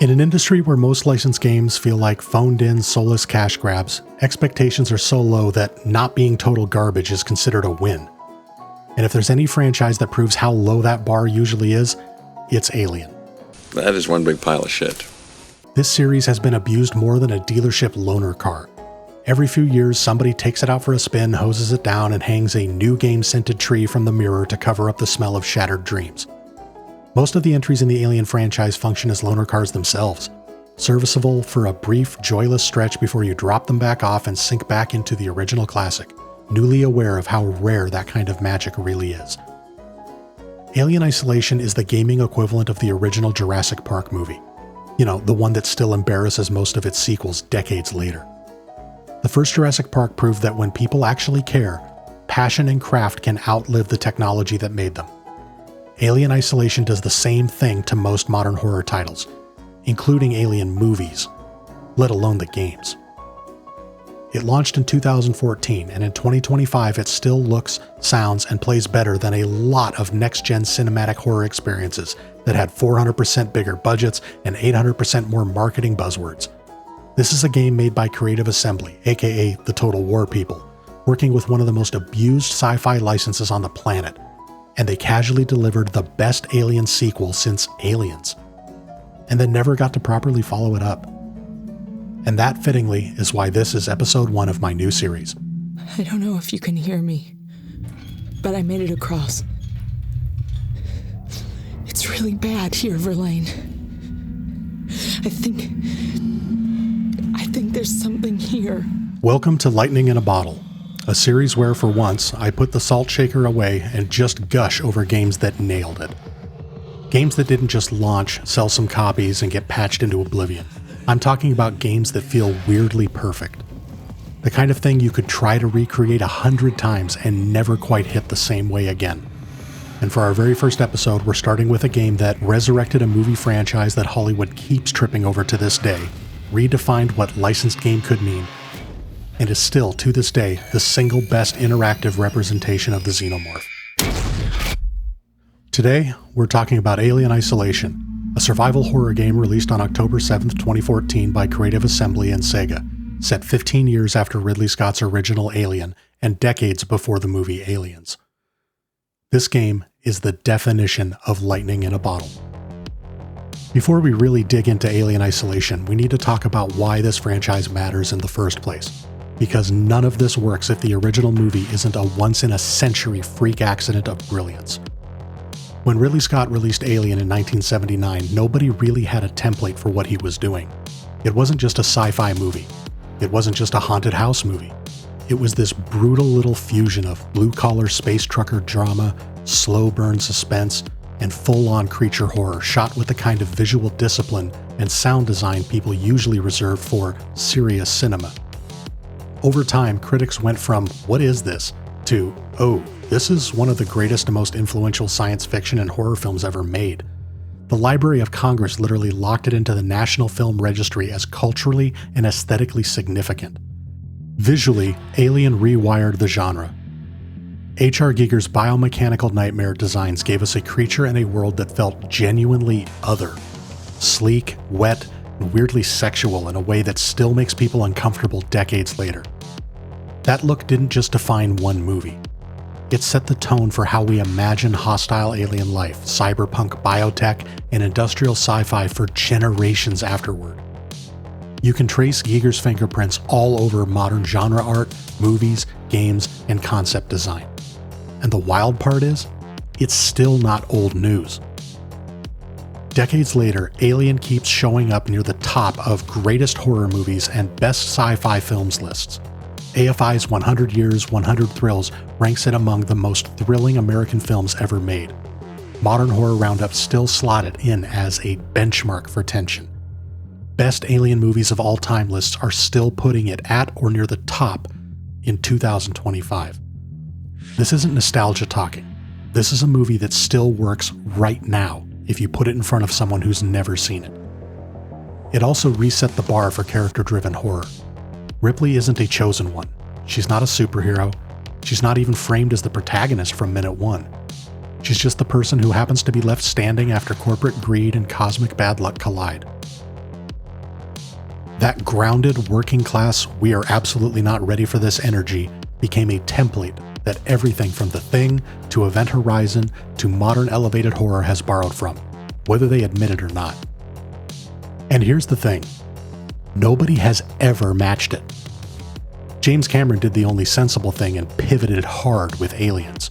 In an industry where most licensed games feel like phoned-in, soulless cash grabs, expectations are so low that not being total garbage is considered a win. And if there's any franchise that proves how low that bar usually is, it's Alien. That is one big pile of shit. This series has been abused more than a dealership loaner car. Every few years, somebody takes it out for a spin, hoses it down, and hangs a new game-scented tree from the mirror to cover up the smell of shattered dreams. Most of the entries in the Alien franchise function as loaner cars themselves, serviceable for a brief, joyless stretch before you drop them back off and sink back into the original classic, newly aware of how rare that kind of magic really is. Alien Isolation is the gaming equivalent of the original Jurassic Park movie. You know, the one that still embarrasses most of its sequels decades later. The first Jurassic Park proved that when people actually care, passion and craft can outlive the technology that made them. Alien Isolation does the same thing to most modern horror titles, including Alien movies, let alone the games. It launched in 2014, and in 2025 it still looks, sounds, and plays better than a lot of next-gen cinematic horror experiences that had 400% bigger budgets and 800% more marketing buzzwords. This is a game made by Creative Assembly, aka the Total War people, working with one of the most abused sci-fi licenses on the planet, and they casually delivered the best Alien sequel since Aliens, and then never got to properly follow it up. And that, fittingly, is why this is episode 1 of my new series. I don't know if you can hear me, but I made it across. It's really bad here, Verlaine. I think there's something here. Welcome to Lightning in a Bottle, a series where, for once, I put the salt shaker away and just gush over games that nailed it. Games that didn't just launch, sell some copies, and get patched into oblivion. I'm talking about games that feel weirdly perfect. The kind of thing you could try to recreate 100 times and never quite hit the same way again. And for our very first episode, we're starting with a game that resurrected a movie franchise that Hollywood keeps tripping over to this day, redefined what licensed game could mean, and is still, to this day, the single best interactive representation of the Xenomorph. Today, we're talking about Alien Isolation, a survival horror game released on October 7th, 2014 by Creative Assembly and Sega, set 15 years after Ridley Scott's original Alien and decades before the movie Aliens. This game is the definition of lightning in a bottle. Before we really dig into Alien Isolation, we need to talk about why this franchise matters in the first place. Because none of this works if the original movie isn't a once-in-a-century freak accident of brilliance. When Ridley Scott released Alien in 1979, nobody really had a template for what he was doing. It wasn't just a sci-fi movie. It wasn't just a haunted house movie. It was this brutal little fusion of blue-collar space trucker drama, slow burn suspense, and full-on creature horror shot with the kind of visual discipline and sound design people usually reserve for serious cinema. Over time, critics went from, "What is this?" to, "Oh, this is one of the greatest and most influential science fiction and horror films ever made." The Library of Congress literally locked it into the National Film Registry as culturally and aesthetically significant. Visually, Alien rewired the genre. H.R. Giger's biomechanical nightmare designs gave us a creature and a world that felt genuinely other. Sleek, wet, and weirdly sexual in a way that still makes people uncomfortable decades later. That look didn't just define one movie. It set the tone for how we imagine hostile alien life, cyberpunk biotech, and industrial sci-fi for generations afterward. You can trace Giger's fingerprints all over modern genre art, movies, games, and concept design. And the wild part is, it's still not old news. Decades later, Alien keeps showing up near the top of greatest horror movies and best sci-fi films lists. AFI's 100 Years, 100 Thrills ranks it among the most thrilling American films ever made. Modern Horror Roundup still slot it in as a benchmark for tension. Best Alien movies of all time lists are still putting it at or near the top in 2025. This isn't nostalgia talking. This is a movie that still works right now if you put it in front of someone who's never seen it. It also reset the bar for character-driven horror. Ripley isn't a chosen one. She's not a superhero. She's not even framed as the protagonist from minute one. She's just the person who happens to be left standing after corporate greed and cosmic bad luck collide. That grounded, working class, we are absolutely not ready for this energy became a template that everything from The Thing to Event Horizon to modern elevated horror has borrowed from, whether they admit it or not. And here's the thing, nobody has ever matched it. James Cameron did the only sensible thing and pivoted hard with Aliens,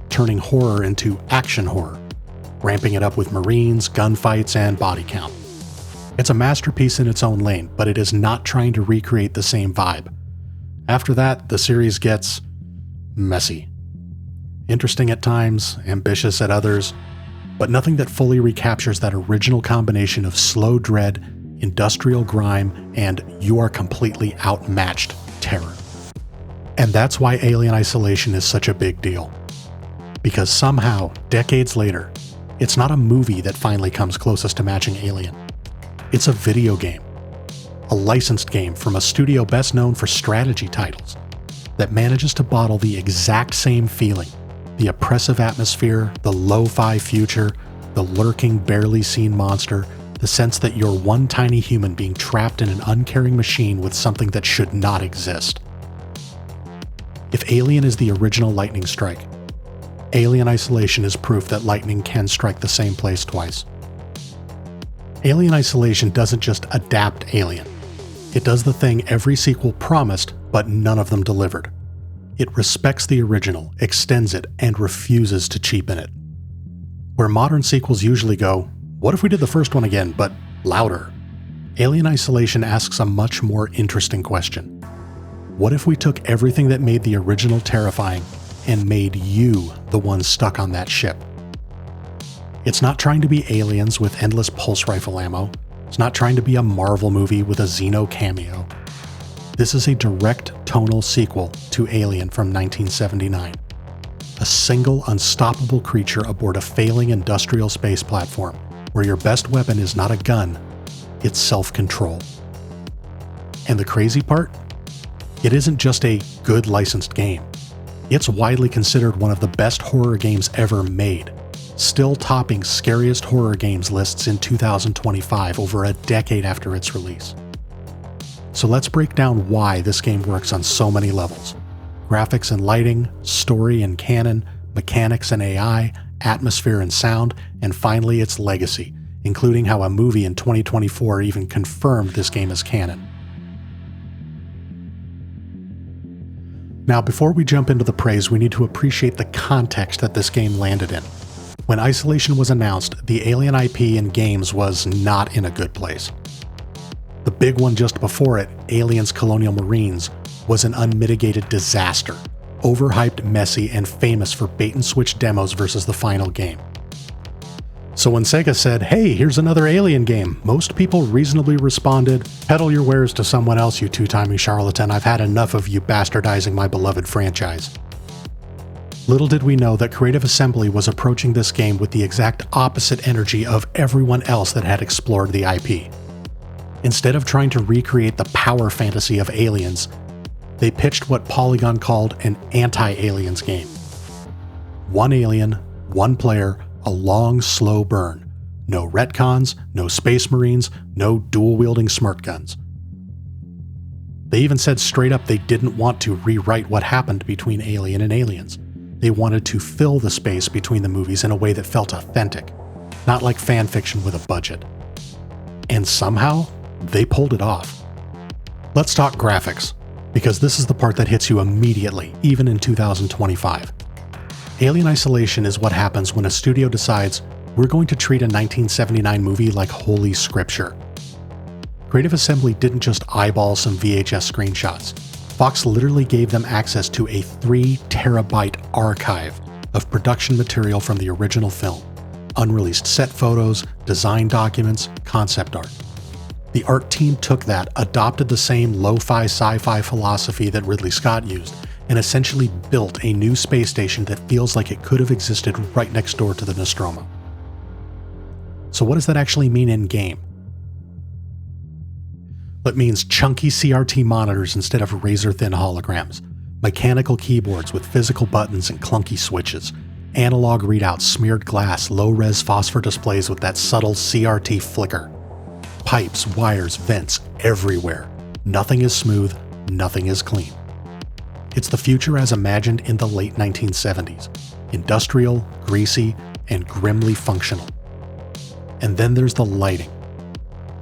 turning horror into action horror, ramping it up with Marines, gunfights, and body count. It's a masterpiece in its own lane, but it is not trying to recreate the same vibe. After that, the series gets messy. Interesting at times, ambitious at others, but nothing that fully recaptures that original combination of slow dread, industrial grime, and you are completely outmatched terror. And that's why Alien Isolation is such a big deal. Because somehow, decades later, it's not a movie that finally comes closest to matching Alien. It's a video game. A licensed game from a studio best known for strategy titles that manages to bottle the exact same feeling, the oppressive atmosphere, the lo-fi future, the lurking, barely seen monster, the sense that you're one tiny human being trapped in an uncaring machine with something that should not exist. If Alien is the original lightning strike, Alien Isolation is proof that lightning can strike the same place twice. Alien Isolation doesn't just adapt Alien. It does the thing every sequel promised, but none of them delivered. It respects the original, extends it, and refuses to cheapen it. Where modern sequels usually go, what if we did the first one again, but louder? Alien Isolation asks a much more interesting question. What if we took everything that made the original terrifying and made you the one stuck on that ship? It's not trying to be Aliens with endless pulse rifle ammo. It's not trying to be a Marvel movie with a Xeno cameo. This is a direct tonal sequel to Alien from 1979. A single, unstoppable creature aboard a failing industrial space platform where your best weapon is not a gun, it's self-control. And the crazy part? It isn't just a good licensed game. It's widely considered one of the best horror games ever made, still topping scariest horror games lists in 2025, over a decade after its release. So let's break down why this game works on so many levels. Graphics and lighting, story and canon, mechanics and AI, atmosphere and sound, and finally its legacy, including how a movie in 2024 even confirmed this game as canon. Now, before we jump into the praise, we need to appreciate the context that this game landed in. When Isolation was announced, the Alien IP in games was not in a good place. The big one just before it, Aliens Colonial Marines, was an unmitigated disaster, overhyped, messy, and famous for bait-and-switch demos versus the final game. So when Sega said, hey, here's another Alien game, most people reasonably responded, peddle your wares to someone else, you two-timing charlatan, I've had enough of you bastardizing my beloved franchise. Little did we know that Creative Assembly was approaching this game with the exact opposite energy of everyone else that had explored the IP. Instead of trying to recreate the power fantasy of Aliens, they pitched what Polygon called an anti-Aliens game. One alien, one player, a long, slow burn. No retcons, no space marines, no dual-wielding smart guns. They even said straight up they didn't want to rewrite what happened between Alien and Aliens. They wanted to fill the space between the movies in a way that felt authentic, not like fan fiction with a budget. And somehow, they pulled it off. Let's talk graphics, because this is the part that hits you immediately, even in 2025. Alien Isolation is what happens when a studio decides we're going to treat a 1979 movie like holy scripture. Creative Assembly didn't just eyeball some VHS screenshots. Fox literally gave them access to a 3 terabyte archive of production material from the original film, unreleased set photos, design documents, concept art. The art team took that, adopted the same lo-fi sci-fi philosophy that Ridley Scott used, and essentially built a new space station that feels like it could have existed right next door to the Nostromo. So what does that actually mean in game? It means chunky CRT monitors instead of razor-thin holograms, mechanical keyboards with physical buttons and clunky switches, analog readouts, smeared glass, low-res phosphor displays with that subtle CRT flicker. Pipes, wires, vents, everywhere. Nothing is smooth, nothing is clean. It's the future as imagined in the late 1970s. Industrial, greasy, and grimly functional. And then there's the lighting.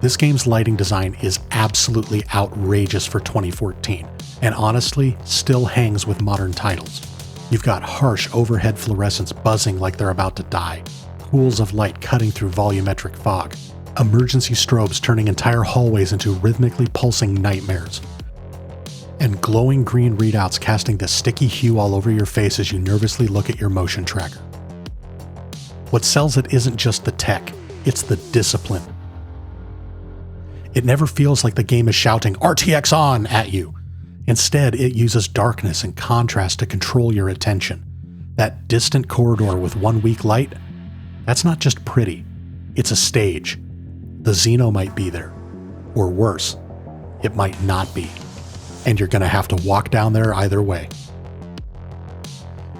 This game's lighting design is absolutely outrageous for 2014, and honestly, still hangs with modern titles. You've got harsh overhead fluorescents buzzing like they're about to die, pools of light cutting through volumetric fog, emergency strobes turning entire hallways into rhythmically pulsing nightmares, and glowing green readouts casting this sticky hue all over your face as you nervously look at your motion tracker. What sells it isn't just the tech, it's the discipline. It never feels like the game is shouting RTX on at you. Instead, it uses darkness and contrast to control your attention. That distant corridor with one weak light, that's not just pretty, it's a stage. The Xeno might be there. Or worse, it might not be. And you're gonna have to walk down there either way.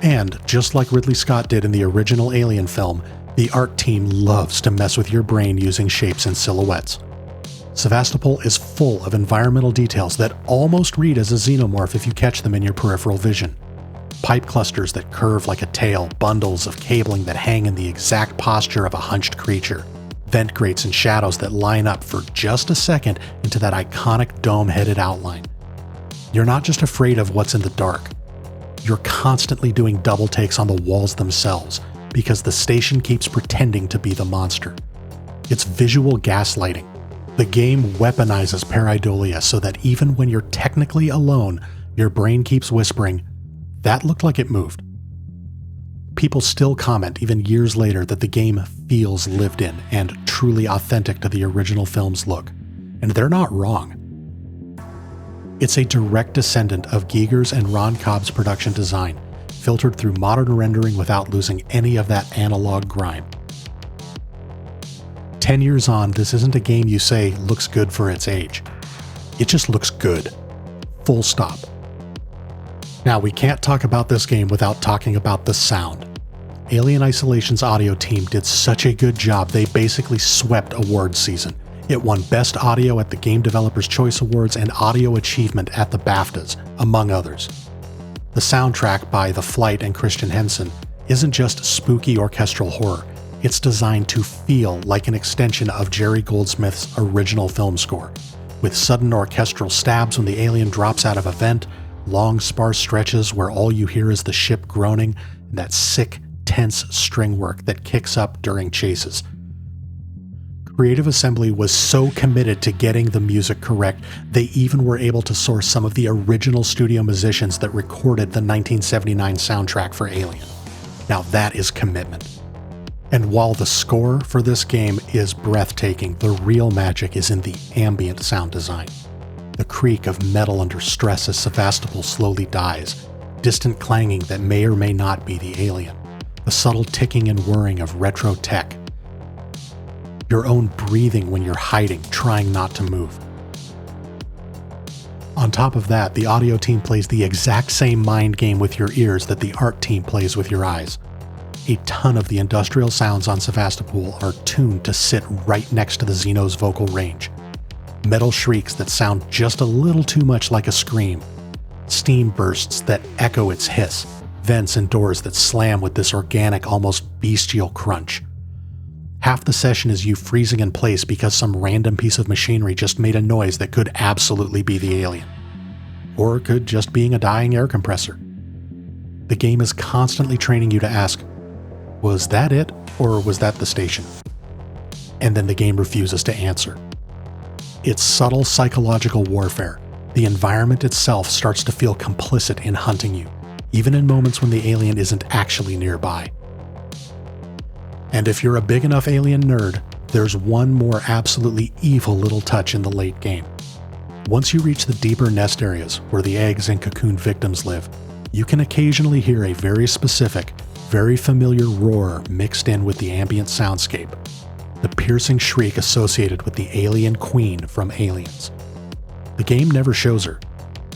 And, just like Ridley Scott did in the original Alien film, the art team loves to mess with your brain using shapes and silhouettes. Sevastopol is full of environmental details that almost read as a xenomorph if you catch them in your peripheral vision. Pipe clusters that curve like a tail, bundles of cabling that hang in the exact posture of a hunched creature, vent grates and shadows that line up for just a second into that iconic dome-headed outline. You're not just afraid of what's in the dark. You're constantly doing double takes on the walls themselves because the station keeps pretending to be the monster. It's visual gaslighting. The game weaponizes pareidolia so that even when you're technically alone, your brain keeps whispering, "That looked like it moved." People still comment even years later that the game feels lived in and truly authentic to the original film's look. And they're not wrong. It's a direct descendant of Giger's and Ron Cobb's production design, filtered through modern rendering without losing any of that analog grime. 10 years on, this isn't a game you say looks good for its age. It just looks good. Full stop. Now, we can't talk about this game without talking about the sound. Alien Isolation's audio team did such a good job they basically swept awards season. It won Best Audio at the Game Developers' Choice Awards and Audio Achievement at the BAFTAs, among others. The soundtrack by The Flight and Christian Henson isn't just spooky orchestral horror. It's designed to feel like an extension of Jerry Goldsmith's original film score, with sudden orchestral stabs when the alien drops out of a vent, long sparse stretches where all you hear is the ship groaning, and that sick, tense string work that kicks up during chases. Creative Assembly was so committed to getting the music correct, they even were able to source some of the original studio musicians that recorded the 1979 soundtrack for Alien. Now that is commitment. And while the score for this game is breathtaking, the real magic is in the ambient sound design. The creak of metal under stress as Sevastopol slowly dies, distant clanging that may or may not be the alien, the subtle ticking and whirring of retro tech, your own breathing when you're hiding, trying not to move. On top of that, the audio team plays the exact same mind game with your ears that the art team plays with your eyes. A ton of the industrial sounds on Sevastopol are tuned to sit right next to the Xeno's vocal range. Metal shrieks that sound just a little too much like a scream. Steam bursts that echo its hiss. Vents and doors that slam with this organic, almost bestial crunch. Half the session is you freezing in place because some random piece of machinery just made a noise that could absolutely be the alien. Or it could just being a dying air compressor. The game is constantly training you to ask, was that it, or was that the station? And then the game refuses to answer. It's subtle psychological warfare. The environment itself starts to feel complicit in hunting you, even in moments when the alien isn't actually nearby. And if you're a big enough alien nerd, there's one more absolutely evil little touch in the late game. Once you reach the deeper nest areas where the eggs and cocoon victims live, you can occasionally hear a very specific, very familiar roar mixed in with the ambient soundscape, the piercing shriek associated with the alien queen from Aliens. The game never shows her.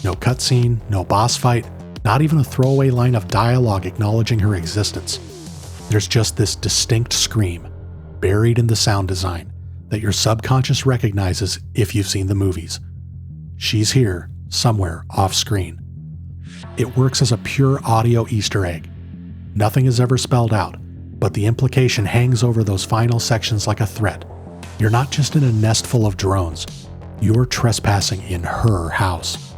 No cutscene, no boss fight, not even a throwaway line of dialogue acknowledging her existence. There's just this distinct scream, buried in the sound design, that your subconscious recognizes if you've seen the movies. She's here, somewhere off screen. It works as a pure audio Easter egg. Nothing is ever spelled out, but the implication hangs over those final sections like a threat. You're not just in a nest full of drones. You're trespassing in her house.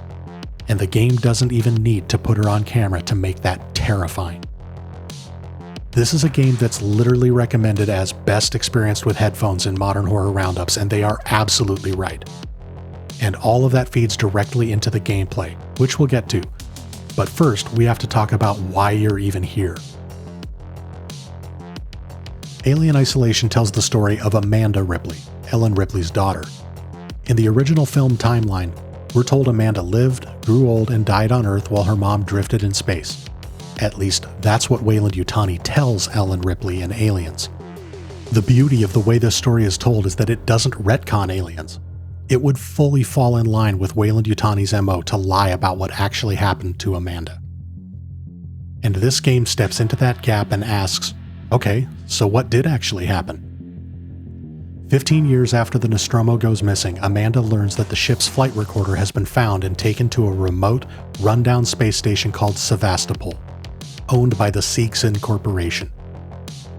And the game doesn't even need to put her on camera to make that terrifying. This is a game that's literally recommended as best experienced with headphones in modern horror roundups, and they are absolutely right. And all of that feeds directly into the gameplay, which we'll get to. But first, we have to talk about why you're even here. Alien Isolation tells the story of Amanda Ripley, Ellen Ripley's daughter. In the original film timeline, we're told Amanda lived, grew old, and died on Earth while her mom drifted in space. At least, that's what Weyland-Yutani tells Ellen Ripley in Aliens. The beauty of the way this story is told is that it doesn't retcon Aliens. It would fully fall in line with Weyland-Yutani's MO to lie about what actually happened to Amanda. And this game steps into that gap and asks, okay, so what did actually happen? 15 years after the Nostromo goes missing, Amanda learns that the ship's flight recorder has been found and taken to a remote, rundown space station called Sevastopol, owned by the Seegson Corporation.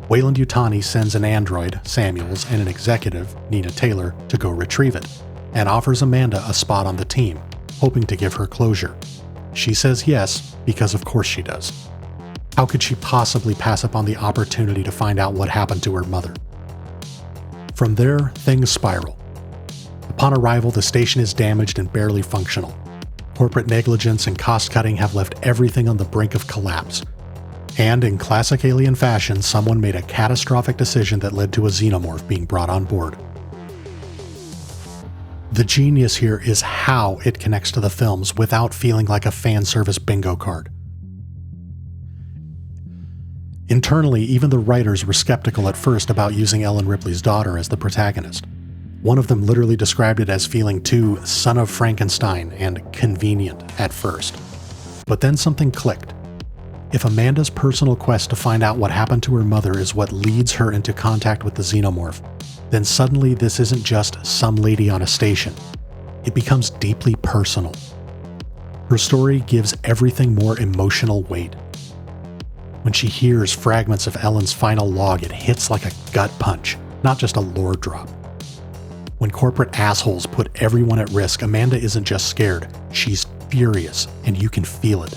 Weyland-Yutani sends an android, Samuels, and an executive, Nina Taylor, to go retrieve it, and offers Amanda a spot on the team, hoping to give her closure. She says yes, because of course she does. How could she possibly pass up on the opportunity to find out what happened to her mother? From there, things spiral. Upon arrival, the station is damaged and barely functional. Corporate negligence and cost-cutting have left everything on the brink of collapse. And in classic Alien fashion, someone made a catastrophic decision that led to a xenomorph being brought on board. The genius here is how it connects to the films without feeling like a fan service bingo card. Internally, even the writers were skeptical at first about using Ellen Ripley's daughter as the protagonist. One of them literally described it as feeling too Son of Frankenstein and convenient at first. But then something clicked. If Amanda's personal quest to find out what happened to her mother is what leads her into contact with the xenomorph, then suddenly this isn't just some lady on a station. It becomes deeply personal. Her story gives everything more emotional weight. When she hears fragments of Ellen's final log, it hits like a gut punch, not just a lore drop. When corporate assholes put everyone at risk, Amanda isn't just scared, she's furious, and you can feel it.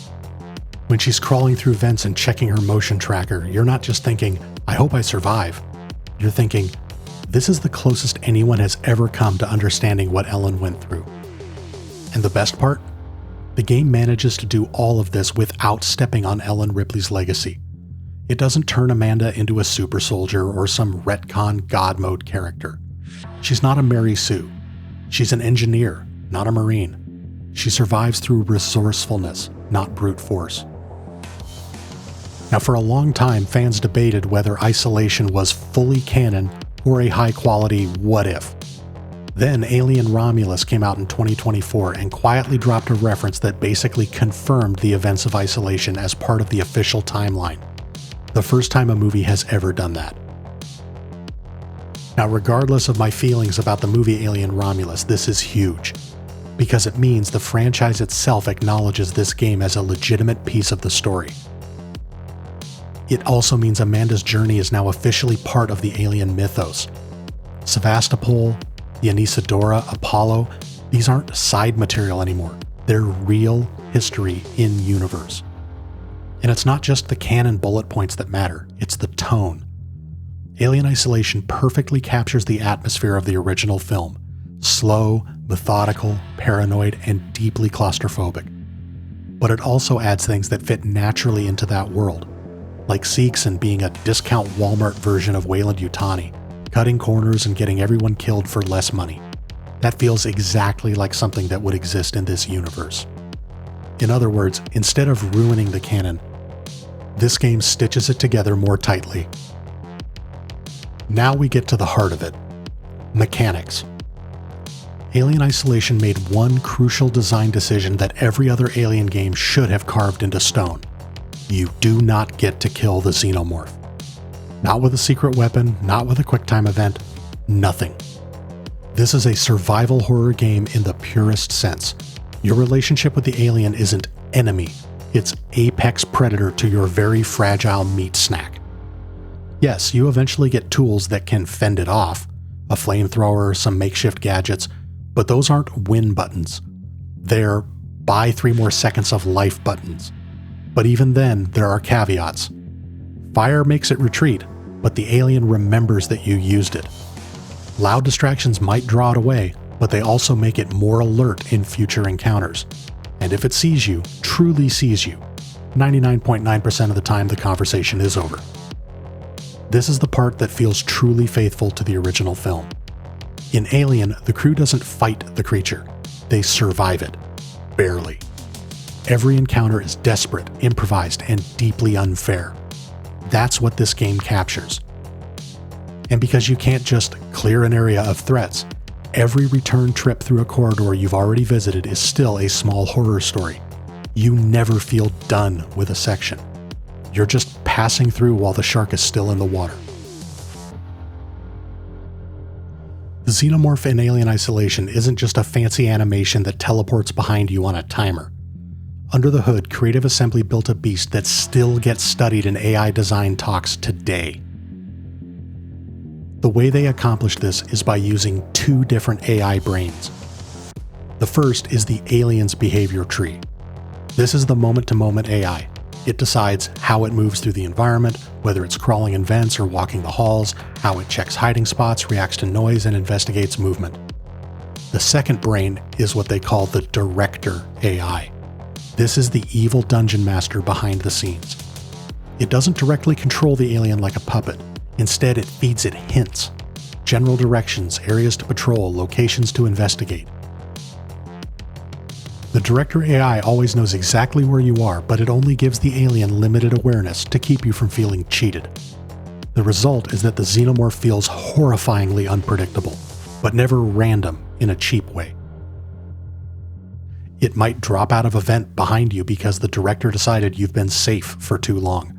When she's crawling through vents and checking her motion tracker, you're not just thinking, I hope I survive. You're thinking, this is the closest anyone has ever come to understanding what Ellen went through. And the best part? The game manages to do all of this without stepping on Ellen Ripley's legacy. It doesn't turn Amanda into a super soldier or some retcon God mode character. She's not a Mary Sue. She's an engineer, not a Marine. She survives through resourcefulness, not brute force. Now, for a long time, fans debated whether Isolation was fully canon or a high-quality what-if. Then Alien Romulus came out in 2024 and quietly dropped a reference that basically confirmed the events of Isolation as part of the official timeline. The first time a movie has ever done that. Now, regardless of my feelings about the movie Alien Romulus, this is huge, because it means the franchise itself acknowledges this game as a legitimate piece of the story. It also means Amanda's journey is now officially part of the Alien mythos. Sevastopol, the Anesidora, Apollo, these aren't side material anymore. They're real history in universe. And it's not just the canon bullet points that matter, it's the tone. Alien Isolation perfectly captures the atmosphere of the original film. Slow, methodical, paranoid, and deeply claustrophobic. But it also adds things that fit naturally into that world, like Seegson being a discount Walmart version of Weyland-Yutani, cutting corners and getting everyone killed for less money. That feels exactly like something that would exist in this universe. In other words, instead of ruining the canon, this game stitches it together more tightly. Now we get to the heart of it. Mechanics. Alien Isolation made one crucial design decision that every other Alien game should have carved into stone. You do not get to kill the Xenomorph. Not with a secret weapon, not with a QuickTime event, nothing. This is a survival horror game in the purest sense. Your relationship with the alien isn't enemy, it's apex predator to your very fragile meat snack. Yes, you eventually get tools that can fend it off, a flamethrower, some makeshift gadgets, but those aren't win buttons. They're buy 3 more seconds of life buttons. But even then, there are caveats. Fire makes it retreat, but the alien remembers that you used it. Loud distractions might draw it away, but they also make it more alert in future encounters. And if it sees you, truly sees you, 99.9% of the time the conversation is over. This is the part that feels truly faithful to the original film. In Alien, the crew doesn't fight the creature, they survive it. Barely. Every encounter is desperate, improvised, and deeply unfair. That's what this game captures. And because you can't just clear an area of threats, every return trip through a corridor you've already visited is still a small horror story. You never feel done with a section. You're just passing through while the shark is still in the water. The Xenomorph in Alien Isolation isn't just a fancy animation that teleports behind you on a timer. Under the hood, Creative Assembly built a beast that still gets studied in AI design talks today. The way they accomplish this is by using 2 different AI brains. The first is the alien's behavior tree. This is the moment-to-moment AI. It decides how it moves through the environment, whether it's crawling in vents or walking the halls, how it checks hiding spots, reacts to noise, and investigates movement. The second brain is what they call the Director AI. This is the evil dungeon master behind the scenes. It doesn't directly control the alien like a puppet. Instead, it feeds it hints, general directions, areas to patrol, locations to investigate. The Director AI always knows exactly where you are, but it only gives the alien limited awareness to keep you from feeling cheated. The result is that the Xenomorph feels horrifyingly unpredictable, but never random in a cheap way. It might drop out of a vent behind you because the Director decided you've been safe for too long.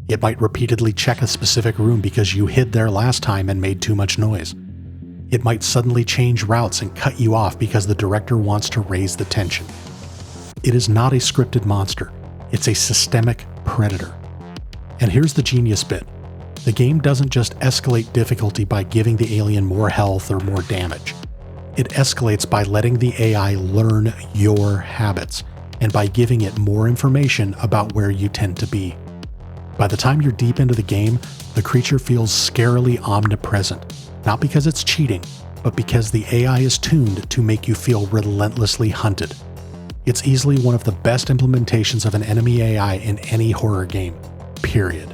It might repeatedly check a specific room because you hid there last time and made too much noise. It might suddenly change routes and cut you off because the Director wants to raise the tension. It is not a scripted monster. It's a systemic predator. And here's the genius bit. The game doesn't just escalate difficulty by giving the alien more health or more damage. It escalates by letting the AI learn your habits and by giving it more information about where you tend to be. By the time you're deep into the game, the creature feels scarily omnipresent, not because it's cheating, but because the AI is tuned to make you feel relentlessly hunted. It's easily one of the best implementations of an enemy AI in any horror game, period.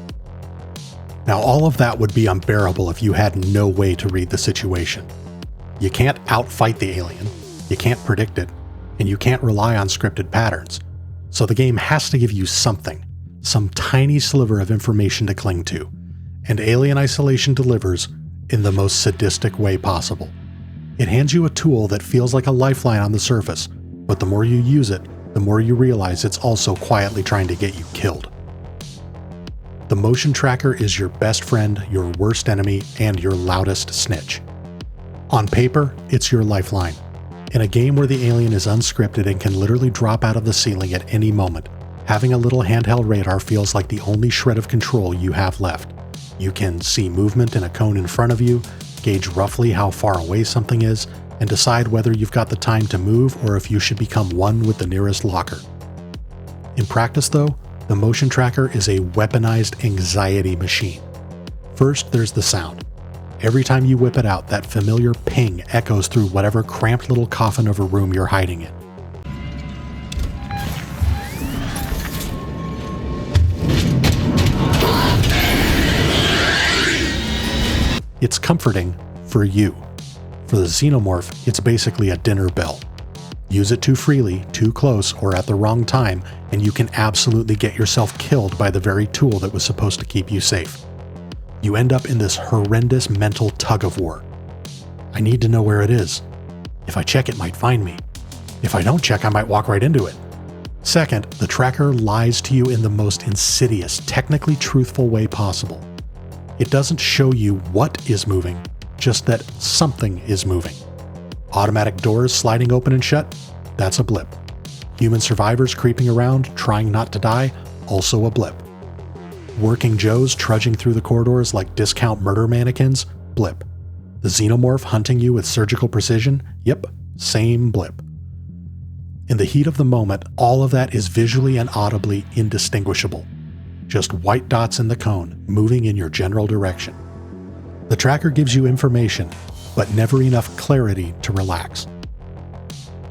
Now, all of that would be unbearable if you had no way to read the situation. You can't outfight the alien, you can't predict it, and you can't rely on scripted patterns. So the game has to give you something, some tiny sliver of information to cling to, and Alien Isolation delivers in the most sadistic way possible. It hands you a tool that feels like a lifeline on the surface, but the more you use it, the more you realize it's also quietly trying to get you killed. The motion tracker is your best friend, your worst enemy, and your loudest snitch. On paper, it's your lifeline. In a game where the alien is unscripted and can literally drop out of the ceiling at any moment, having a little handheld radar feels like the only shred of control you have left. You can see movement in a cone in front of you, gauge roughly how far away something is, and decide whether you've got the time to move or if you should become one with the nearest locker. In practice, though, the motion tracker is a weaponized anxiety machine. First, there's the sound. Every time you whip it out, that familiar ping echoes through whatever cramped little coffin of a room you're hiding in. It's comforting for you. For the Xenomorph, it's basically a dinner bell. Use it too freely, too close, or at the wrong time, and you can absolutely get yourself killed by the very tool that was supposed to keep you safe. You end up in this horrendous mental tug-of-war. I need to know where it is. If I check, it might find me. If I don't check, I might walk right into it. Second, the tracker lies to you in the most insidious, technically truthful way possible. It doesn't show you what is moving, just that something is moving. Automatic doors sliding open and shut? That's a blip. Human survivors creeping around, trying not to die? Also a blip. Working Joes trudging through the corridors like discount murder mannequins? Blip. The Xenomorph hunting you with surgical precision? Yep, same blip. In the heat of the moment, all of that is visually and audibly indistinguishable. Just white dots in the cone, moving in your general direction. The tracker gives you information, but never enough clarity to relax.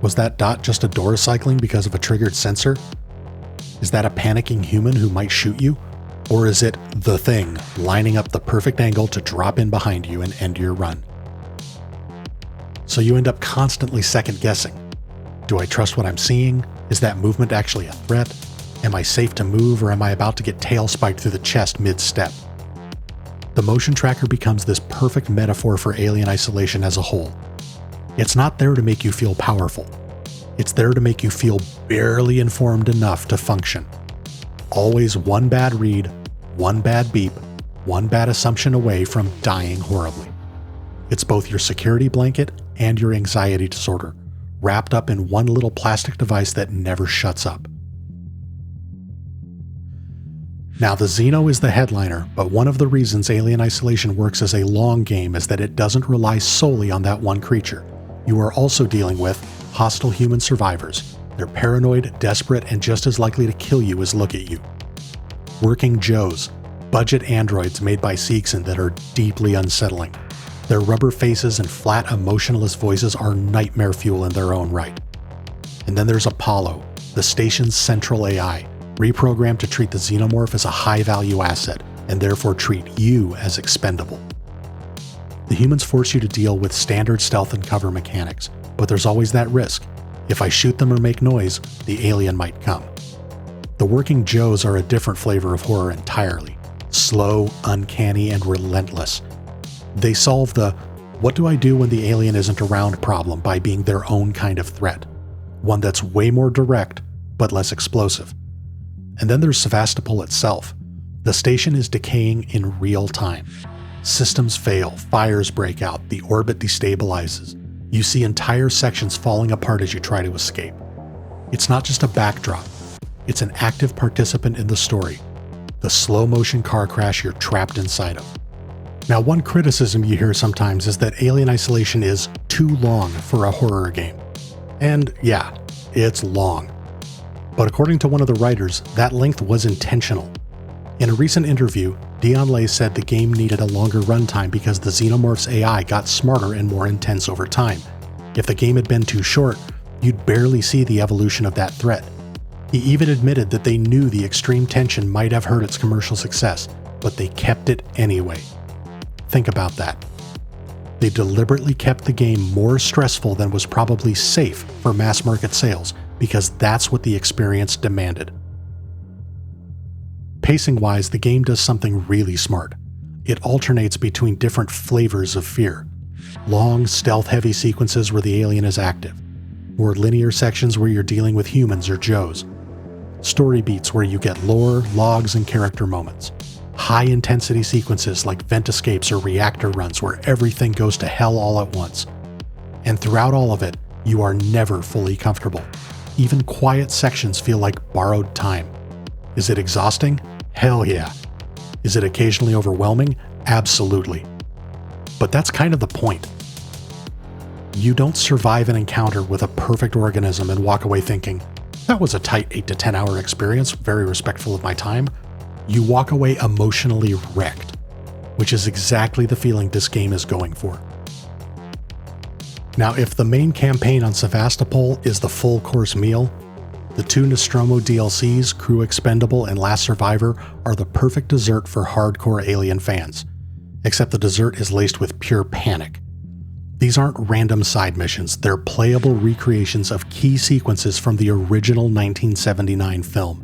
Was that dot just a door cycling because of a triggered sensor? Is that a panicking human who might shoot you? Or is it the thing lining up the perfect angle to drop in behind you and end your run? So you end up constantly second guessing. Do I trust what I'm seeing? Is that movement actually a threat? Am I safe to move, or am I about to get tail spiked through the chest mid-step? The motion tracker becomes this perfect metaphor for Alien Isolation as a whole. It's not there to make you feel powerful. It's there to make you feel barely informed enough to function. Always one bad read, one bad beep, one bad assumption away from dying horribly. It's both your security blanket and your anxiety disorder, wrapped up in one little plastic device that never shuts up. Now, the Xeno is the headliner, but one of the reasons Alien Isolation works as a long game is that it doesn't rely solely on that one creature. You are also dealing with hostile human survivors. They're paranoid, desperate, and just as likely to kill you as look at you. Working Joes, budget androids made by Seegson that are deeply unsettling. Their rubber faces and flat, emotionless voices are nightmare fuel in their own right. And then there's Apollo, the station's central AI, reprogrammed to treat the Xenomorph as a high-value asset, and therefore treat you as expendable. The humans force you to deal with standard stealth and cover mechanics, but there's always that risk. If I shoot them or make noise, the alien might come. The Working Joes are a different flavor of horror entirely. Slow, uncanny, and relentless. They solve the "what do I do when the alien isn't around" problem by being their own kind of threat. One that's way more direct, but less explosive. And then there's Sevastopol itself. The station is decaying in real time. Systems fail, fires break out, the orbit destabilizes. You see entire sections falling apart as you try to escape. It's not just a backdrop. It's an active participant in the story. The slow-motion car crash you're trapped inside of. Now, one criticism you hear sometimes is that Alien Isolation is too long for a horror game. And yeah, it's long. But according to one of the writers, that length was intentional. In a recent interview, Dion Lay said the game needed a longer runtime because the Xenomorph's AI got smarter and more intense over time. If the game had been too short, you'd barely see the evolution of that threat. He even admitted that they knew the extreme tension might have hurt its commercial success, but they kept it anyway. Think about that. They deliberately kept the game more stressful than was probably safe for mass market sales, because that's what the experience demanded. Pacing-wise, the game does something really smart. It alternates between different flavors of fear. Long, stealth-heavy sequences where the alien is active. More linear sections where you're dealing with humans or Joes. Story beats where you get lore, logs, and character moments. High-intensity sequences like vent escapes or reactor runs where everything goes to hell all at once. And throughout all of it, you are never fully comfortable. Even quiet sections feel like borrowed time. Is it exhausting? Hell yeah. Is it occasionally overwhelming? Absolutely. But that's kind of the point. You don't survive an encounter with a perfect organism and walk away thinking, that was a tight 8 to 10 hour experience, very respectful of my time. You walk away emotionally wrecked, which is exactly the feeling this game is going for. Now, if the main campaign on Sevastopol is the full course meal, the 2 Nostromo DLCs, Crew Expendable and Last Survivor, are the perfect dessert for hardcore Alien fans. Except the dessert is laced with pure panic. These aren't random side missions, they're playable recreations of key sequences from the original 1979 film.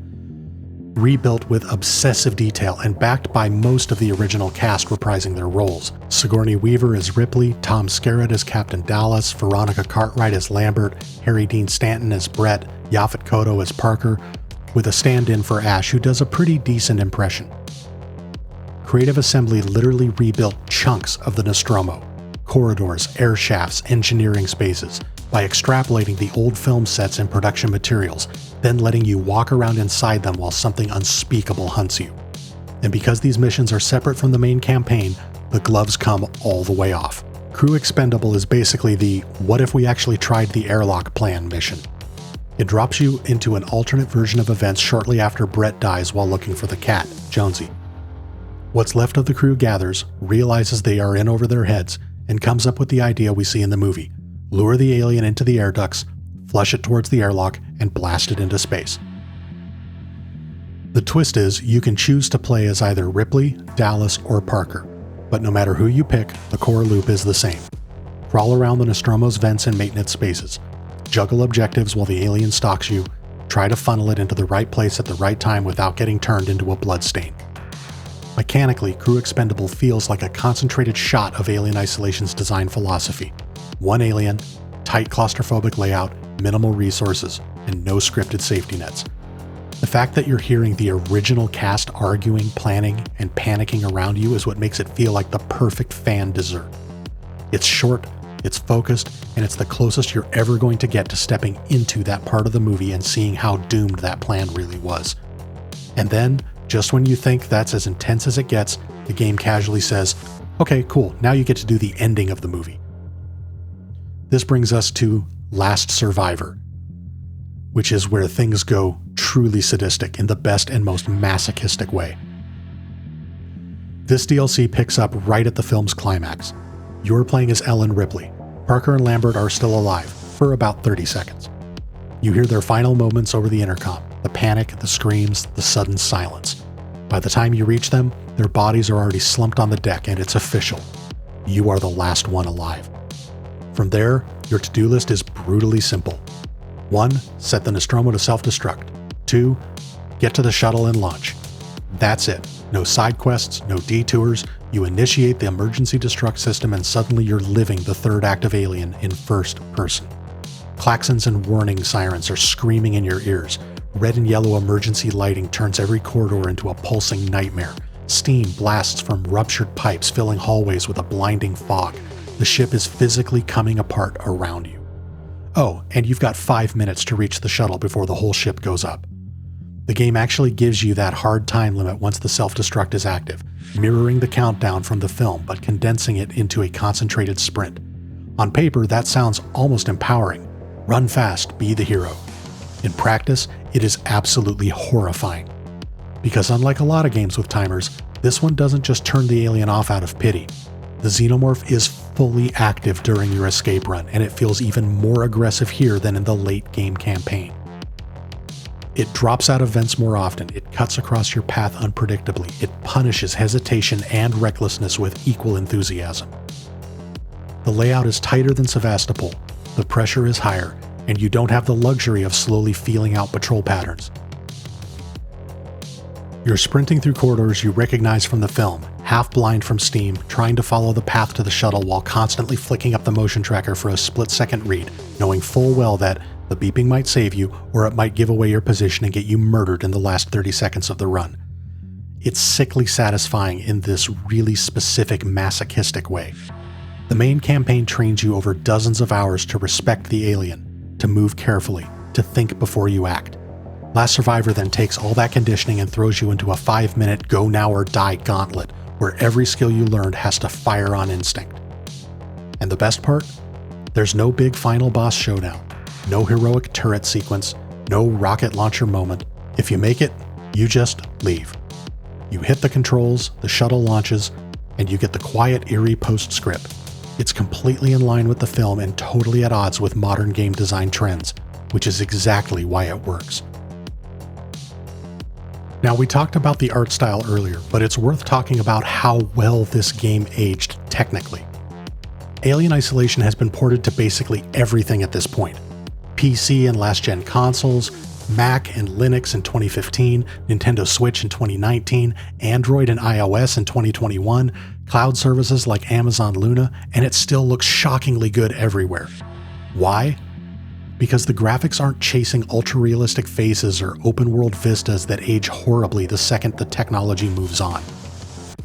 Rebuilt with obsessive detail and backed by most of the original cast reprising their roles. Sigourney Weaver as Ripley, Tom Skerritt as Captain Dallas, Veronica Cartwright as Lambert, Harry Dean Stanton as Brett, Yaphet Kotto as Parker, with a stand-in for Ash who does a pretty decent impression. Creative Assembly literally rebuilt chunks of the Nostromo. corridors, air shafts, engineering spaces, by extrapolating the old film sets and production materials, then letting you walk around inside them while something unspeakable hunts you. And because these missions are separate from the main campaign, the gloves come all the way off. Crew Expendable is basically the "what if we actually tried the airlock plan" mission. It drops you into an alternate version of events shortly after Brett dies while looking for the cat, Jonesy. What's left of the crew gathers, realizes they are in over their heads, and comes up with the idea we see in the movie: lure the alien into the air ducts, flush it towards the airlock, and blast it into space. The twist is, you can choose to play as either Ripley, Dallas, or Parker, but no matter who you pick, the core loop is the same. Crawl around the Nostromo's vents and maintenance spaces, juggle objectives while the alien stalks you, try to funnel it into the right place at the right time without getting turned into a bloodstain. Mechanically, Crew Expendable feels like a concentrated shot of Alien Isolation's design philosophy. One alien, tight claustrophobic layout, minimal resources, and no scripted safety nets. The fact that you're hearing the original cast arguing, planning, and panicking around you is what makes it feel like the perfect fan dessert. It's short, it's focused, and it's the closest you're ever going to get to stepping into that part of the movie and seeing how doomed that plan really was. And then, just when you think that's as intense as it gets, the game casually says, "Okay, cool, now you get to do the ending of the movie." This brings us to Last Survivor, which is where things go truly sadistic in the best and most masochistic way. This DLC picks up right at the film's climax. You're playing as Ellen Ripley. Parker and Lambert are still alive, for about 30 seconds. You hear their final moments over the intercom, the panic, the screams, the sudden silence. By the time you reach them, their bodies are already slumped on the deck, and it's official. You are the last one alive. From there, your to-do list is brutally simple. 1. Set the Nostromo to self-destruct. 2. Get to the shuttle and launch. That's it. No side quests, no detours. You initiate the emergency destruct system and suddenly you're living the third act of Alien in first person. Klaxons and warning sirens are screaming in your ears. Red and yellow emergency lighting turns every corridor into a pulsing nightmare. Steam blasts from ruptured pipes, filling hallways with a blinding fog. The ship is physically coming apart around you. Oh, and you've got 5 minutes to reach the shuttle before the whole ship goes up. The game actually gives you that hard time limit once the self-destruct is active, mirroring the countdown from the film but condensing it into a concentrated sprint. On paper, that sounds almost empowering. Run fast, be the hero. In practice, it is absolutely horrifying. Because unlike a lot of games with timers, this one doesn't just turn the alien off out of pity. The Xenomorph is fully active during your escape run, and it feels even more aggressive here than in the late game campaign. It drops out of vents more often, it cuts across your path unpredictably, it punishes hesitation and recklessness with equal enthusiasm. The layout is tighter than Sevastopol, the pressure is higher, and you don't have the luxury of slowly feeling out patrol patterns. You're sprinting through corridors you recognize from the film, half blind from steam, trying to follow the path to the shuttle while constantly flicking up the motion tracker for a split-second read, knowing full well that the beeping might save you, or it might give away your position and get you murdered in the last 30 seconds of the run. It's sickly satisfying in this really specific masochistic way. The main campaign trains you over dozens of hours to respect the alien, to move carefully, to think before you act. Last Survivor then takes all that conditioning and throws you into a 5-minute go now or die gauntlet where every skill you learned has to fire on instinct. And the best part? There's no big final boss showdown, no heroic turret sequence, no rocket launcher moment. If you make it, you just leave. You hit the controls, the shuttle launches, and you get the quiet, eerie postscript. It's completely in line with the film and totally at odds with modern game design trends, which is exactly why it works. Now, we talked about the art style earlier, but it's worth talking about how well this game aged technically. Alien Isolation has been ported to basically everything at this point. PC and last-gen consoles, Mac and Linux in 2015, Nintendo Switch in 2019, Android and iOS in 2021, cloud services like Amazon Luna, and it still looks shockingly good everywhere. Why? Because the graphics aren't chasing ultra-realistic faces or open-world vistas that age horribly the second the technology moves on.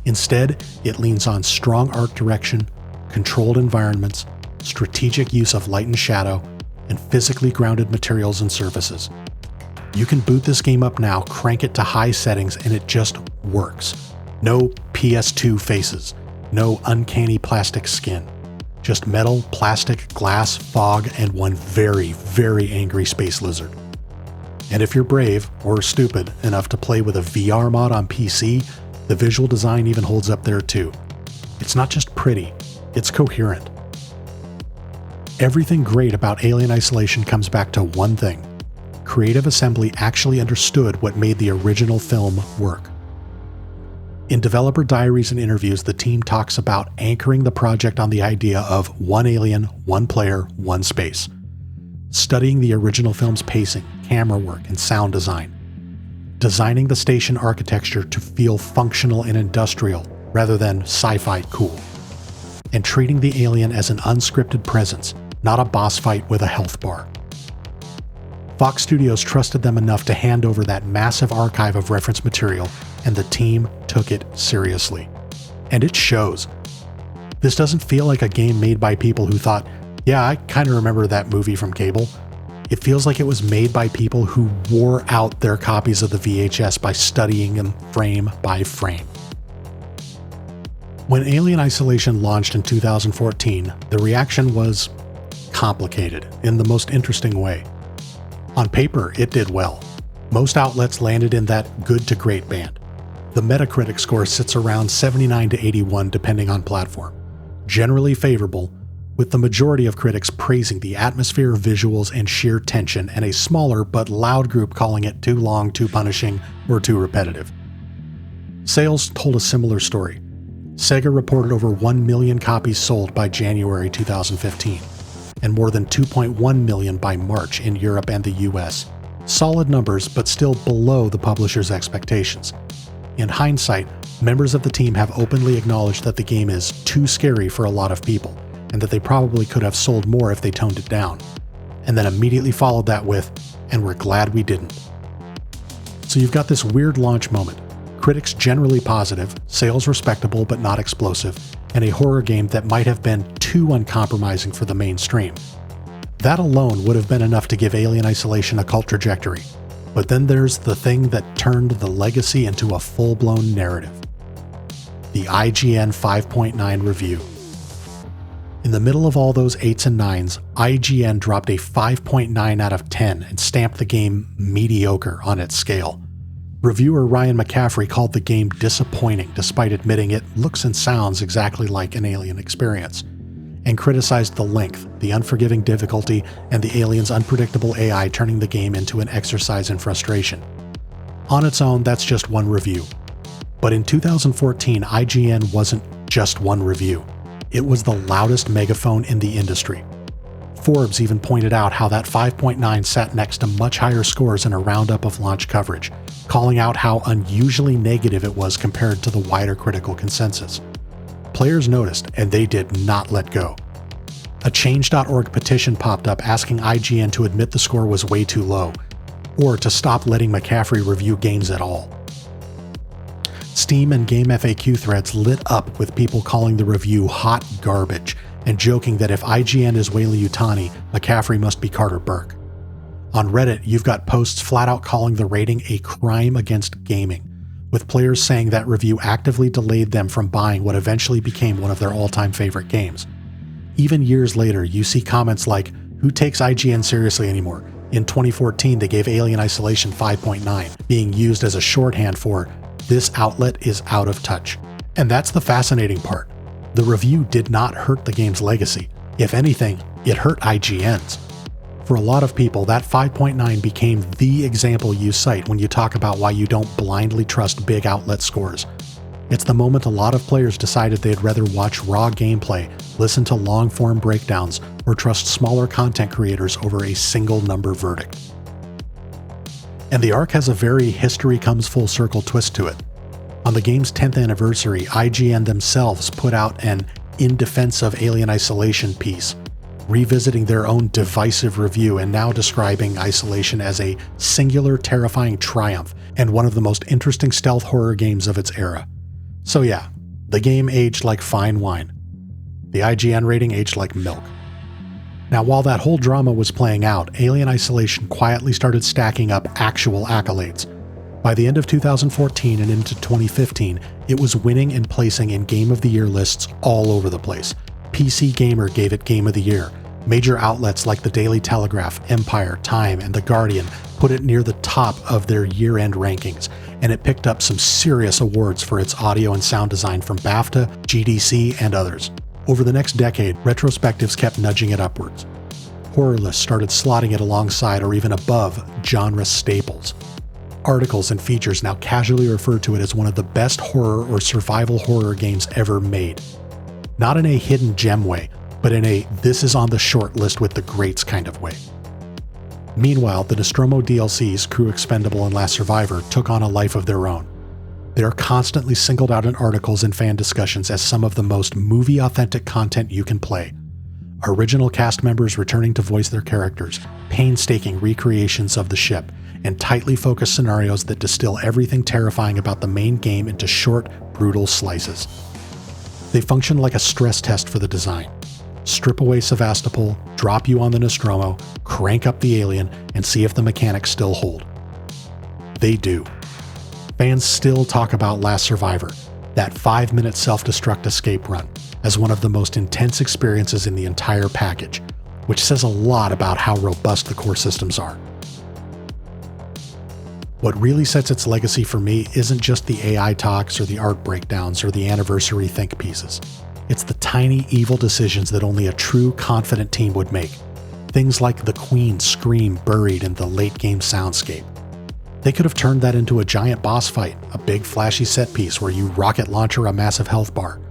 Instead, it leans on strong art direction, controlled environments, strategic use of light and shadow, and physically grounded materials and surfaces. You can boot this game up now, crank it to high settings, and it just works. No PS2 faces, no uncanny plastic skin. Just metal, plastic, glass, fog, and one very, very angry space lizard. And if you're brave, or stupid, enough to play with a VR mod on PC, the visual design even holds up there too. It's not just pretty, it's coherent. Everything great about Alien Isolation comes back to one thing. Creative Assembly actually understood what made the original film work. In developer diaries and interviews, the team talks about anchoring the project on the idea of one alien, one player, one space. Studying the original film's pacing, camera work, and sound design. Designing the station architecture to feel functional and industrial rather than sci-fi cool. And treating the alien as an unscripted presence, not a boss fight with a health bar. Fox Studios trusted them enough to hand over that massive archive of reference material, and the team took it seriously. And it shows. This doesn't feel like a game made by people who thought, yeah, I kind of remember that movie from cable. It feels like it was made by people who wore out their copies of the VHS by studying them frame by frame. When Alien Isolation launched in 2014, the reaction was complicated in the most interesting way. On paper, it did well. Most outlets landed in that good to great band. The Metacritic score sits around 79 to 81 depending on platform. Generally favorable, with the majority of critics praising the atmosphere, visuals, and sheer tension, and a smaller but loud group calling it too long, too punishing, or too repetitive. Sales told a similar story. Sega reported over 1 million copies sold by January 2015, and more than 2.1 million by March in Europe and the US. Solid numbers, but still below the publisher's expectations. In hindsight, members of the team have openly acknowledged that the game is too scary for a lot of people, and that they probably could have sold more if they toned it down, and then immediately followed that with, and we're glad we didn't. So you've got this weird launch moment. Critics generally positive, sales respectable but not explosive, and a horror game that might have been too uncompromising for the mainstream. That alone would have been enough to give Alien Isolation a cult trajectory. But then there's the thing that turned the legacy into a full-blown narrative. The IGN 5.9 review. In the middle of all those 8s and 9s, IGN dropped a 5.9 out of 10 and stamped the game mediocre on its scale. Reviewer Ryan McCaffrey called the game disappointing despite admitting it looks and sounds exactly like an Alien experience, and criticized the length, the unforgiving difficulty, and the alien's unpredictable AI turning the game into an exercise in frustration. On its own, that's just one review. But in 2014, IGN wasn't just one review. It was the loudest megaphone in the industry. Forbes even pointed out how that 5.9 sat next to much higher scores in a roundup of launch coverage, calling out how unusually negative it was compared to the wider critical consensus. Players noticed, and they did not let go. A Change.org petition popped up asking IGN to admit the score was way too low, or to stop letting McCaffrey review games at all. Steam and Game FAQ threads lit up with people calling the review hot garbage and joking that if IGN is Weyland-Yutani, McCaffrey must be Carter Burke. On Reddit, you've got posts flat out calling the rating a crime against gaming, with players saying that review actively delayed them from buying what eventually became one of their all-time favorite games. Even years later, you see comments like, "Who takes IGN seriously anymore?" In 2014, they gave Alien Isolation 5.9, being used as a shorthand for, "This outlet is out of touch." And that's the fascinating part. The review did not hurt the game's legacy. If anything, it hurt IGN's. For a lot of people, that 5.9 became the example you cite when you talk about why you don't blindly trust big outlet scores. It's the moment a lot of players decided they'd rather watch raw gameplay, listen to long-form breakdowns, or trust smaller content creators over a single number verdict. And the arc has a very history comes full circle twist to it. On the game's 10th anniversary, IGN themselves put out an In Defense of Alien Isolation piece, revisiting their own divisive review and now describing Isolation as a singular terrifying triumph and one of the most interesting stealth horror games of its era. So yeah, the game aged like fine wine. The IGN rating aged like milk. Now, while that whole drama was playing out, Alien Isolation quietly started stacking up actual accolades. By the end of 2014 and into 2015, it was winning and placing in Game of the Year lists all over the place. PC Gamer gave it Game of the Year. Major outlets like the Daily Telegraph, Empire, Time, and The Guardian put it near the top of their year-end rankings, and it picked up some serious awards for its audio and sound design from BAFTA, GDC, and others. Over the next decade, retrospectives kept nudging it upwards. Horror lists started slotting it alongside or even above genre staples. Articles and features now casually refer to it as one of the best horror or survival horror games ever made. Not in a hidden gem way, but in a this is on the short list with the greats kind of way. Meanwhile, the Nostromo DLCs, Crew Expendable and Last Survivor, took on a life of their own. They are constantly singled out in articles and fan discussions as some of the most movie-authentic content you can play. Original cast members returning to voice their characters, painstaking recreations of the ship, and tightly focused scenarios that distill everything terrifying about the main game into short, brutal slices. They function like a stress test for the design. Strip away Sevastopol, drop you on the Nostromo, crank up the Alien, and see if the mechanics still hold. They do. Fans still talk about Last Survivor, that 5-minute self-destruct escape run, as one of the most intense experiences in the entire package, which says a lot about how robust the core systems are. What really sets its legacy for me isn't just the AI talks or the art breakdowns or the anniversary think pieces. It's the tiny evil decisions that only a true confident team would make. Things like the Queen's scream buried in the late game soundscape. They could have turned that into a giant boss fight, a big flashy set piece where you rocket launcher a massive health bar.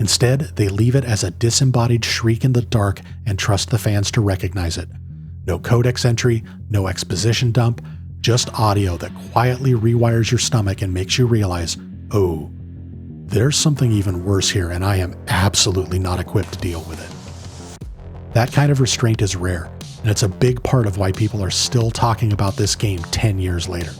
Instead, they leave it as a disembodied shriek in the dark and trust the fans to recognize it. No codex entry, no exposition dump, just audio that quietly rewires your stomach and makes you realize, oh, there's something even worse here and I am absolutely not equipped to deal with it. That kind of restraint is rare, and it's a big part of why people are still talking about this game 10 years later.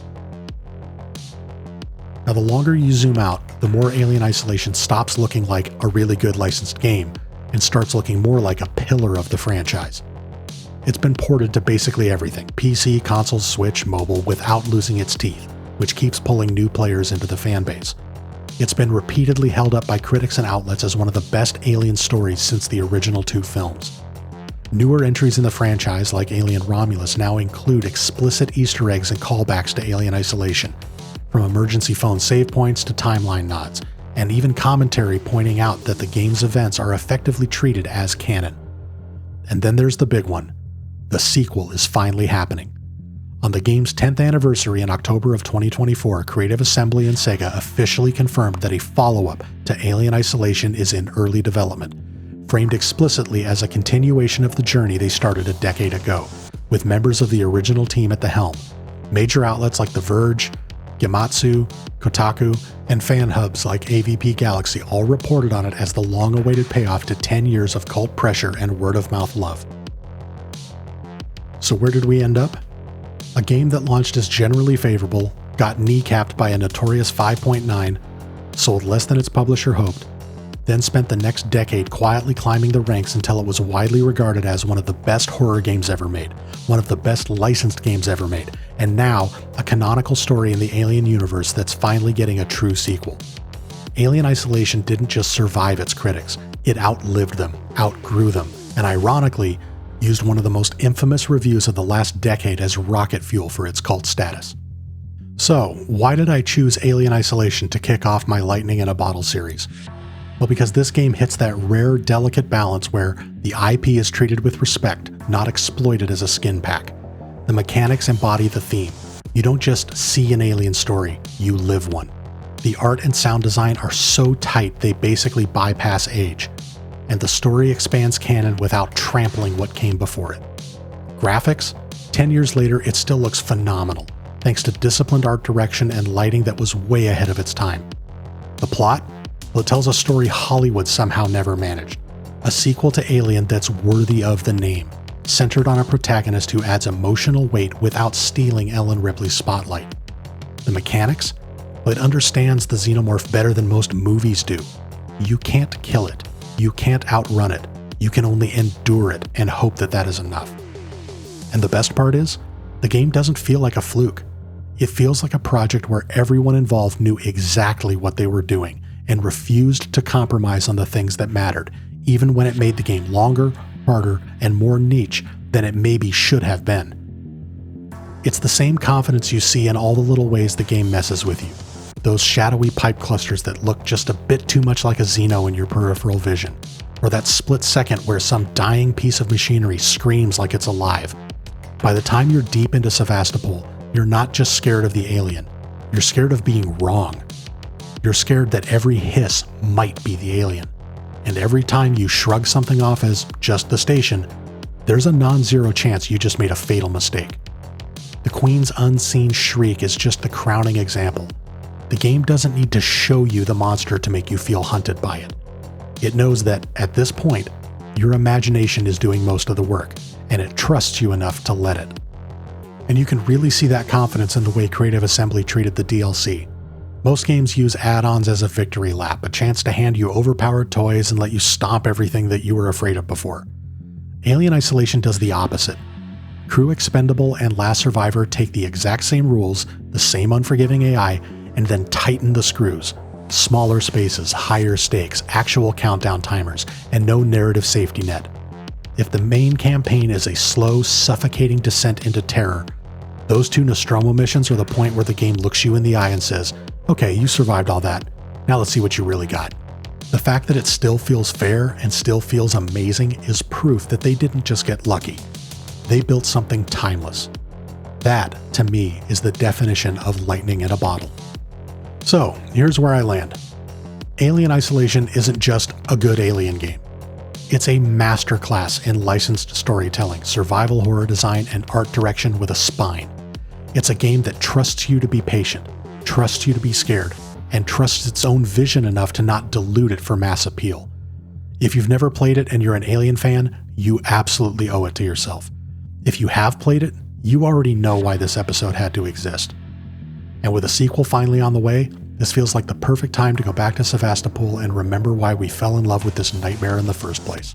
Now, the longer you zoom out, the more Alien Isolation stops looking like a really good licensed game and starts looking more like a pillar of the franchise. It's been ported to basically everything, PC, console, Switch, mobile, without losing its teeth, which keeps pulling new players into the fan base. It's been repeatedly held up by critics and outlets as one of the best Alien stories since the original 2 films. Newer entries in the franchise, like Alien Romulus, now include explicit Easter eggs and callbacks to Alien Isolation, from emergency phone save points to timeline nods, and even commentary pointing out that the game's events are effectively treated as canon. And then there's the big one. The sequel is finally happening. On the game's 10th anniversary in October of 2024, Creative Assembly and Sega officially confirmed that a follow-up to Alien Isolation is in early development, framed explicitly as a continuation of the journey they started a decade ago, with members of the original team at the helm. Major outlets like The Verge, Gematsu, Kotaku, and fan hubs like AVP Galaxy all reported on it as the long-awaited payoff to 10 years of cult pressure and word-of-mouth love. So where did we end up? A game that launched as generally favorable, got kneecapped by a notorious 5.9, sold less than its publisher hoped, then spent the next decade quietly climbing the ranks until it was widely regarded as one of the best horror games ever made, one of the best licensed games ever made, and now a canonical story in the Alien universe that's finally getting a true sequel. Alien Isolation didn't just survive its critics, it outlived them, outgrew them, and ironically, used one of the most infamous reviews of the last decade as rocket fuel for its cult status. So, why did I choose Alien Isolation to kick off my Lightning in a Bottle series? Well, because this game hits that rare, delicate balance where the IP is treated with respect, not exploited as a skin pack. The mechanics embody the theme. You don't just see an alien story, you live one. The art and sound design are so tight they basically bypass age. And the story expands canon without trampling what came before it. Graphics? 10 years later, it still looks phenomenal, thanks to disciplined art direction and lighting that was way ahead of its time. The plot? Well, it tells a story Hollywood somehow never managed. A sequel to Alien that's worthy of the name, centered on a protagonist who adds emotional weight without stealing Ellen Ripley's spotlight. The mechanics? Well, it understands the Xenomorph better than most movies do. You can't kill it. You can't outrun it. You can only endure it and hope that that is enough. And the best part is, the game doesn't feel like a fluke. It feels like a project where everyone involved knew exactly what they were doing and refused to compromise on the things that mattered, even when it made the game longer, harder, and more niche than it maybe should have been. It's the same confidence you see in all the little ways the game messes with you. Those shadowy pipe clusters that look just a bit too much like a Xeno in your peripheral vision, or that split second where some dying piece of machinery screams like it's alive. By the time you're deep into Sevastopol, you're not just scared of the alien, you're scared of being wrong. You're scared that every hiss might be the alien, and every time you shrug something off as just the station, there's a non-zero chance you just made a fatal mistake. The Queen's unseen shriek is just the crowning example. The game doesn't need to show you the monster to make you feel hunted by it. It knows that, at this point, your imagination is doing most of the work, and it trusts you enough to let it. And you can really see that confidence in the way Creative Assembly treated the DLC. Most games use add-ons as a victory lap, a chance to hand you overpowered toys and let you stomp everything that you were afraid of before. Alien Isolation does the opposite. Crew Expendable and Last Survivor take the exact same rules, the same unforgiving AI, and then tighten the screws. Smaller spaces, higher stakes, actual countdown timers, and no narrative safety net. If the main campaign is a slow, suffocating descent into terror, those two Nostromo missions are the point where the game looks you in the eye and says, okay, you survived all that, now let's see what you really got. The fact that it still feels fair and still feels amazing is proof that they didn't just get lucky. They built something timeless. That, to me, is the definition of lightning in a bottle. So, here's where I land. Alien Isolation isn't just a good Alien game. It's a masterclass in licensed storytelling, survival horror design, and art direction with a spine. It's a game that trusts you to be patient, trusts you to be scared, and trusts its own vision enough to not dilute it for mass appeal. If you've never played it and you're an Alien fan, you absolutely owe it to yourself. If you have played it, you already know why this episode had to exist. And with a sequel finally on the way, this feels like the perfect time to go back to Sevastopol and remember why we fell in love with this nightmare in the first place.